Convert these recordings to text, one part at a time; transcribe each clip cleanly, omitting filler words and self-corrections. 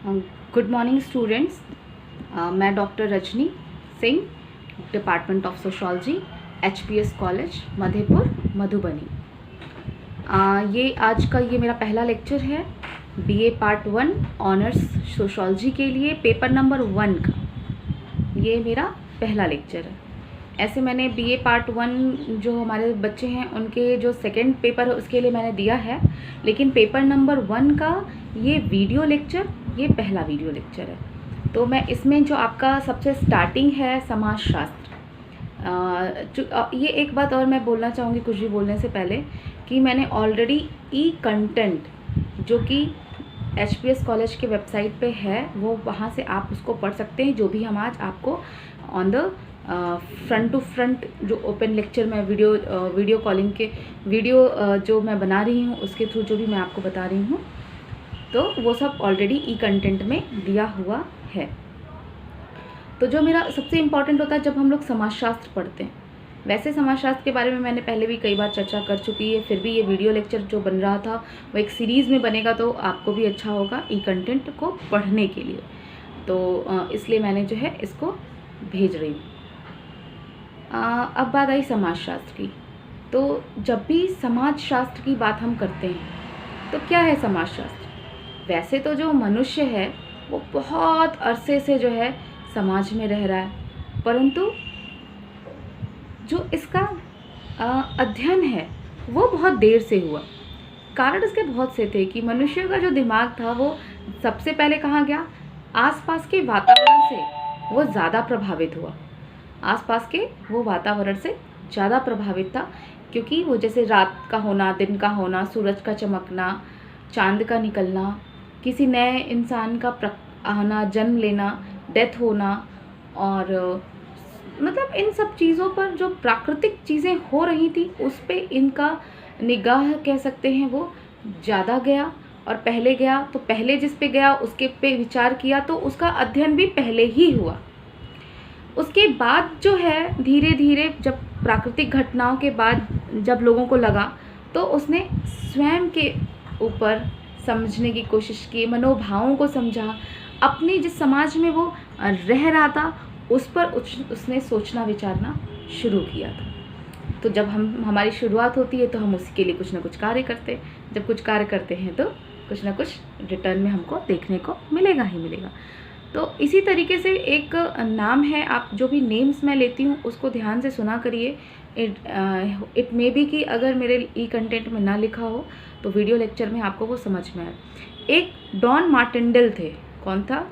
Good morning students. मैं doctor Rajni Singh, department of sociology, HPS college Madhepur Madhubani. ये आज का मेरा पहला लेक्चर है BA पार्ट 1 ऑनर्स सोशोलॉजी के लिए, पेपर नंबर 1 का ये मेरा पहला लेक्चर है। ऐसे मैंने BA पार्ट 1 जो हमारे बच्चे हैं उनके जो सेकंड पेपर है उसके लिए मैंने दिया है, लेकिन पेपर नंबर 1 का ये वीडियो लेक्चर ये पहला वीडियो लेक्चर है। तो मैं इसमें जो आपका सबसे स्टार्टिंग है समाजशास्त्र, ये एक बात और मैं बोलना चाहूँगी कुछ भी बोलने से पहले कि मैंने ऑलरेडी कंटेंट जो कि HPS कॉलेज के वेबसाइट पे है वो वहाँ से आप उसको पढ़ सकते हैं। जो भी हम आज आपको on the front to front जो ओपन लेक्चर में वीडियो कॉलिंग के वीडियो जो मैं बना रही हूँ उसके थ्रू जो भी मैं आपको बता रही हूँ, तो वो सब ऑलरेडी कंटेंट में दिया हुआ है। तो जो मेरा सबसे इम्पॉर्टेंट होता है जब हम लोग समाजशास्त्र पढ़ते हैं, वैसे समाजशास्त्र के बारे में मैंने पहले भी कई बार चर्चा कर चुकी है, फिर भी ये वीडियो लेक्चर जो बन रहा था वो एक सीरीज़ में बनेगा तो आपको भी अच्छा होगा कंटेंट को पढ़ने के लिए। तो इसलिए मैंने जो है इसको भेज रही हूँ। अब बात आई समाजशास्त्र की। तो जब भी समाजशास्त्र की बात हम करते हैं तो क्या है समाजशास्त्र? वैसे तो जो मनुष्य है वो बहुत अरसे से जो है समाज में रह रहा है, परंतु जो इसका अध्ययन है वो बहुत देर से हुआ। कारण इसके बहुत से थे कि मनुष्य का जो दिमाग था वो सबसे पहले कहाँ गया? आसपास के वातावरण से वो ज़्यादा प्रभावित हुआ। आसपास के वो वातावरण से ज़्यादा प्रभावित था, क्योंकि वो जैसे रात का होना, दिन का होना, सूरज का चमकना, चांद का निकलना, किसी नए इंसान का आना, जन्म लेना, डेथ होना, और मतलब इन सब चीज़ों पर जो प्राकृतिक चीज़ें हो रही थी उस पे इनका निगाह कह सकते हैं वो ज़्यादा गया। और पहले गया तो पहले जिस पे गया उसके पे विचार किया तो उसका अध्ययन भी पहले ही हुआ। उसके बाद जो है धीरे धीरे जब प्राकृतिक घटनाओं के बाद जब लोगों को लगा तो उसने स्वयं के ऊपर समझने की कोशिश की, मनोभावों को समझा, अपने जिस समाज में वो रह रहा था उस पर उसने सोचना विचारना शुरू किया था। तो जब हमारी शुरुआत होती है तो हम उसी के लिए कुछ ना कुछ कार्य करते हैं। जब कुछ कार्य करते हैं तो कुछ ना कुछ रिटर्न में हमको देखने को मिलेगा ही मिलेगा। तो इसी तरीके से एक नाम है, आप जो भी नेम्स मैं लेती हूँ उसको ध्यान से सुना करिए। इट मे बी कि अगर मेरे कंटेंट में ना लिखा हो तो वीडियो लेक्चर में आपको वो समझ में आए। एक डॉन मार्टिनडेल थे। कौन था?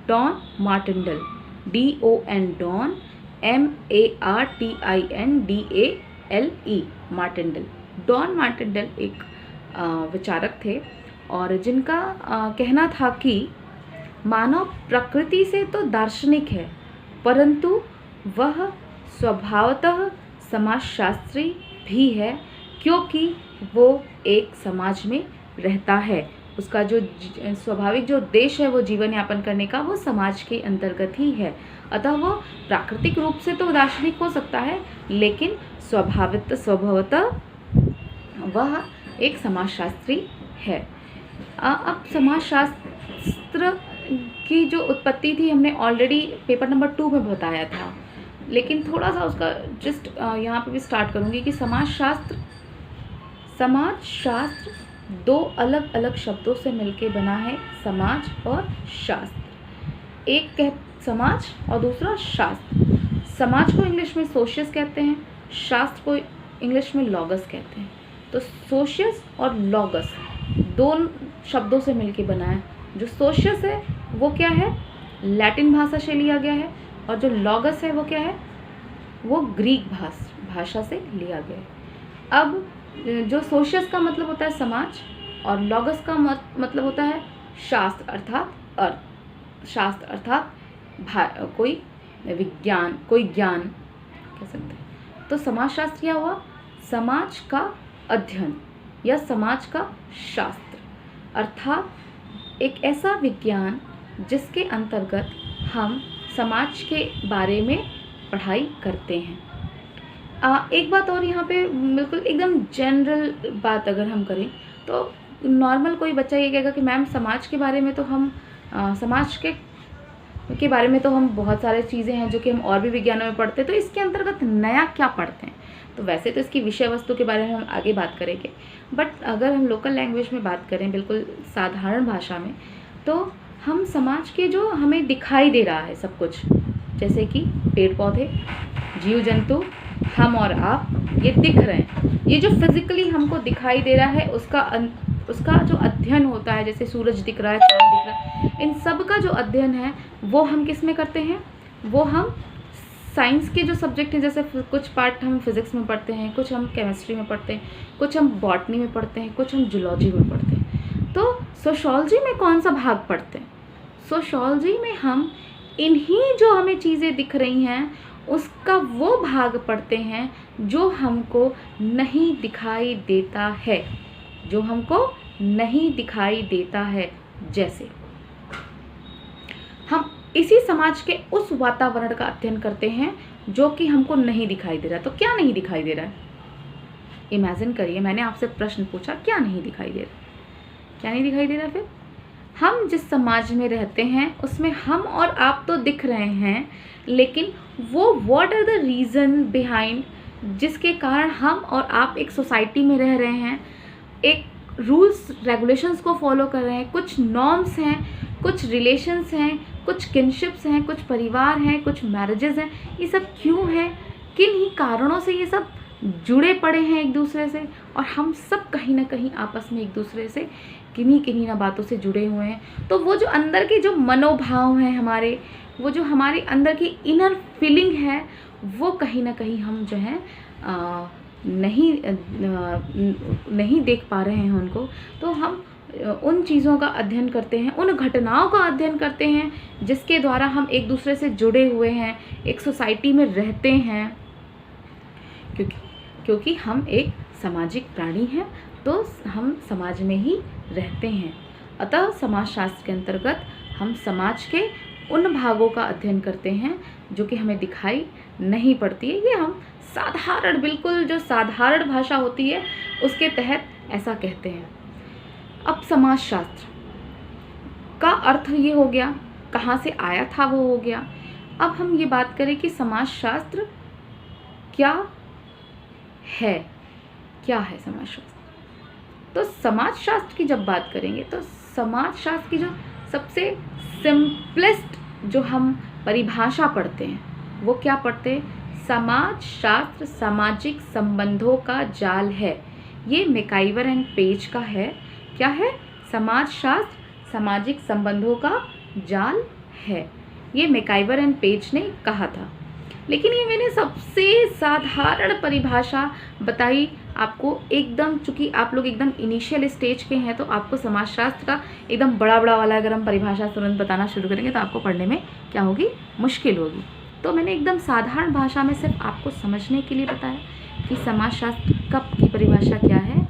Don Martindale, DON, Don, MARTINDALE, Martindale. Don Martindale एक विचारक थे और जिनका कहना था कि मानव प्रकृति से तो दार्शनिक है, परंतु वह स्वभावतः समाजशास्त्री भी है, क्योंकि वो एक समाज में रहता है। उसका जो स्वाभाविक जो उद्देश्य है वो जीवन यापन करने का, वो समाज के अंतर्गत ही है। अतः वो प्राकृतिक रूप से तो दार्शनिक हो सकता है, लेकिन स्वभावतः वह एक समाजशास्त्री है। अब समाजशास्त्र की जो उत्पत्ति थी हमने ऑलरेडी पेपर नंबर 2 में बताया था, लेकिन थोड़ा सा उसका जस्ट यहाँ पे भी स्टार्ट करूँगी कि समाजशास्त्र दो अलग अलग शब्दों से मिलके बना है, समाज और शास्त्र। एक समाज और दूसरा शास्त्र। समाज को इंग्लिश में सोशियस कहते हैं, शास्त्र को इंग्लिश में लॉगस कहते हैं। तो सोशियस और लॉगस दो शब्दों से मिलके बना है। जो सोशियस है वो क्या है? लैटिन भाषा से लिया गया है, और जो लॉगस है वो क्या है? वो ग्रीक भाषा से लिया गया है। अब जो सोशियस का मतलब होता है समाज, और लॉगस का मतलब होता है शास्त्र अर्थात अर्थ। शास्त्र अर्थात कोई विज्ञान, कोई ज्ञान कह सकते हैं। तो समाजशास्त्र क्या हुआ? समाज का अध्ययन या समाज का शास्त्र, अर्थात एक ऐसा विज्ञान जिसके अंतर्गत हम समाज के बारे में पढ़ाई करते हैं। एक बात और यहाँ पे बिल्कुल एकदम जनरल बात अगर हम करें तो नॉर्मल कोई बच्चा ये कहेगा कि मैम समाज के बारे में तो हम समाज के बारे में तो हम बहुत सारे चीज़ें हैं जो कि हम और भी विज्ञानों में पढ़ते हैं, तो इसके अंतर्गत नया क्या पढ़ते हैं। तो वैसे तो इसकी विषय वस्तु के बारे में हम आगे बात करेंगे, बट अगर हम लोकल लैंग्वेज में बात करें, बिल्कुल साधारण भाषा में, तो हम समाज के जो हमें दिखाई दे रहा है सब कुछ, जैसे कि पेड़ पौधे, जीव जंतु, हम और आप, ये दिख रहे हैं, ये जो फिजिकली हमको दिखाई दे रहा है उसका जो अध्ययन होता है, जैसे सूरज दिख रहा है, चांद दिख रहा है, इन सब का जो अध्ययन है वो हम किस में करते हैं, वो हम साइंस के जो सब्जेक्ट हैं, जैसे कुछ पार्ट हम फिज़िक्स में पढ़ते हैं, कुछ हम केमिस्ट्री में पढ़ते हैं, कुछ हम बॉटनी में पढ़ते हैं, कुछ हम जूलॉजी में पढ़ते हैं। तो सोशियोलॉजी में कौन सा भाग पढ़ते हैं? सोशियोलॉजी में हम इन्हीं जो हमें चीज़ें दिख रही हैं उसका वो भाग पढ़ते हैं जो हमको नहीं दिखाई देता है, जो हमको नहीं दिखाई देता है। जैसे हम इसी समाज के उस वातावरण का अध्ययन करते हैं जो कि हमको नहीं दिखाई दे रहा। तो क्या नहीं दिखाई दे रहा है? इमेजिन करिए, मैंने आपसे प्रश्न पूछा, क्या नहीं दिखाई दे रहा? क्या नहीं दिखाई दे रहा? फिर हम जिस समाज में रहते हैं उसमें हम और आप तो दिख रहे हैं, लेकिन वो what are the reason behind जिसके कारण हम और आप एक सोसाइटी में रह रहे हैं, एक रूल्स रेगुलेशंस को फॉलो कर रहे हैं, कुछ नॉर्म्स हैं, कुछ रिलेशंस हैं, कुछ किनशिप्स हैं, कुछ परिवार हैं, कुछ मैरिजेस हैं। ये सब क्यों है? किन ही कारणों से ये सब जुड़े पड़े हैं एक दूसरे से, और हम सब कहीं ना कहीं आपस में एक दूसरे से किन्हीं ना बातों से जुड़े हुए हैं। तो वो जो अंदर के जो मनोभाव हैं हमारे, वो जो हमारे अंदर की इनर फीलिंग है, वो कहीं ना कहीं हम जो है नहीं देख पा रहे हैं उनको। तो हम उन चीज़ों का अध्ययन करते हैं, उन घटनाओं का अध्ययन करते हैं जिसके द्वारा हम एक दूसरे से जुड़े हुए हैं, एक सोसाइटी में रहते हैं, क्योंकि हम एक सामाजिक प्राणी हैं, तो हम समाज में ही रहते हैं। अतः समाजशास्त्र के अंतर्गत हम समाज के उन भागों का अध्ययन करते हैं जो कि हमें दिखाई नहीं पड़ती है। ये हम साधारण, बिल्कुल जो साधारण भाषा होती है उसके तहत ऐसा कहते हैं। अब समाजशास्त्र का अर्थ ये हो गया, कहाँ से आया था वो हो गया। अब हम ये बात करें कि समाजशास्त्र क्या है, क्या है समाजशास्त्र। तो समाजशास्त्र की जब बात करेंगे तो समाजशास्त्र की जो सबसे सिंपलेस्ट जो हम परिभाषा पढ़ते हैं वो क्या पढ़ते हैं? समाजशास्त्र सामाजिक संबंधों का जाल है। ये मैकाइवर एंड पेज का है। क्या है? समाजशास्त्र सामाजिक संबंधों का जाल है। ये मैकाइवर एंड पेज ने कहा था, लेकिन ये मैंने सबसे साधारण परिभाषा बताई आपको। एकदम, चूँकि आप लोग एकदम इनिशियल स्टेज के हैं, तो आपको समाजशास्त्र का एकदम बड़ा वाला अगर हम परिभाषा तुरंत बताना शुरू करेंगे तो आपको पढ़ने में क्या होगी? मुश्किल होगी। तो मैंने एकदम साधारण भाषा में सिर्फ आपको समझने के लिए बताया कि समाजशास्त्र की परिभाषा क्या है।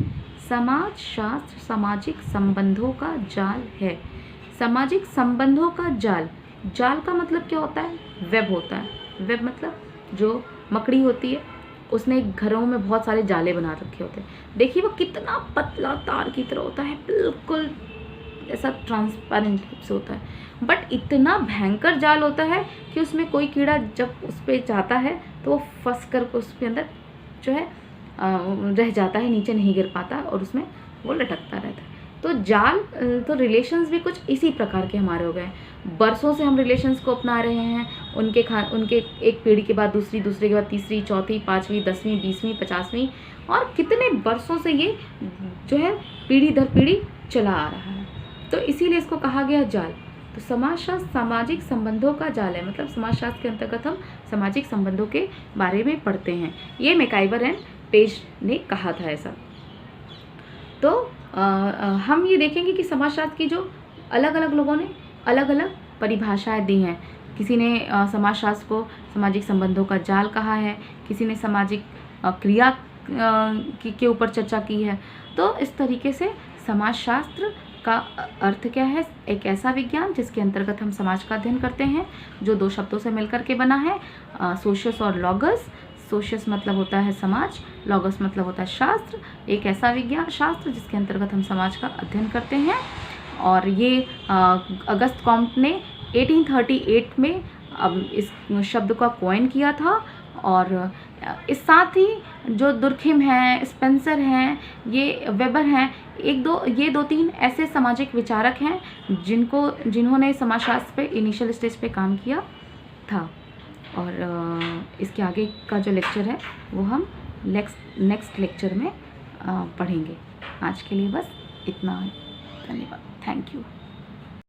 समाजशास्त्र सामाजिक संबंधों का जाल है। सामाजिक संबंधों का जाल, जाल का मतलब क्या होता है? वेब होता है। वेब मतलब जो मकड़ी होती है, उसने घरों में बहुत सारे जाले बना रखे होते हैं। देखिए वो कितना पतला तार की तरह होता है, बिल्कुल ऐसा ट्रांसपेरेंट से होता है, बट इतना भयंकर जाल होता है कि उसमें कोई कीड़ा जब उस पर जाता है तो वो फंस कर उसके अंदर जो है रह जाता है, नीचे नहीं गिर पाता और उसमें वो लटकता रहता है। तो जाल, तो रिलेशंस भी कुछ इसी प्रकार के हमारे हो गए हैं। बरसों से हम रिलेशंस को अपना रहे हैं, उनके एक पीढ़ी के बाद दूसरी, दूसरे के बाद तीसरी, चौथी, 5वीं, 10वीं, 20वीं, 50वीं, और कितने बरसों से ये जो है पीढ़ी दर पीढ़ी चला आ रहा है। तो इसीलिए इसको कहा गया जाल। तो समाजशास्त्र सामाजिक संबंधों का जाल है, मतलब समाजशास्त्र के अंतर्गत हम सामाजिक संबंधों के बारे में पढ़ते हैं। ये मैकाइवर एंड पेज ने कहा था ऐसा। तो हम ये देखेंगे कि समाजशास्त्र की जो अलग अलग लोगों ने अलग अलग परिभाषाएं दी हैं। किसी ने समाजशास्त्र को सामाजिक संबंधों का जाल कहा है, किसी ने सामाजिक क्रिया के ऊपर चर्चा की है। तो इस तरीके से समाजशास्त्र का अर्थ क्या है? एक ऐसा विज्ञान जिसके अंतर्गत हम समाज का अध्ययन करते हैं, जो 2 शब्दों से मिलकर के बना है, सोशियस और लॉगस। सोशियस मतलब होता है समाज, लॉगस मतलब होता है शास्त्र। एक ऐसा विज्ञान शास्त्र जिसके अंतर्गत हम समाज का अध्ययन करते हैं और ये अगस्त कॉम्ट ने 1838 में अब इस शब्द का कॉइन किया था। और इस साथ ही जो दुर्खिम हैं, स्पेंसर हैं, ये वेबर हैं, ये दो तीन ऐसे सामाजिक विचारक हैं जिन्होंने समाजशास्त्र पे इनिशियल स्टेज पे काम किया था। और इसके आगे का जो लेक्चर है वो हम नेक्स्ट लेक्चर में पढ़ेंगे। आज के लिए बस इतना। धन्यवाद। Thank you.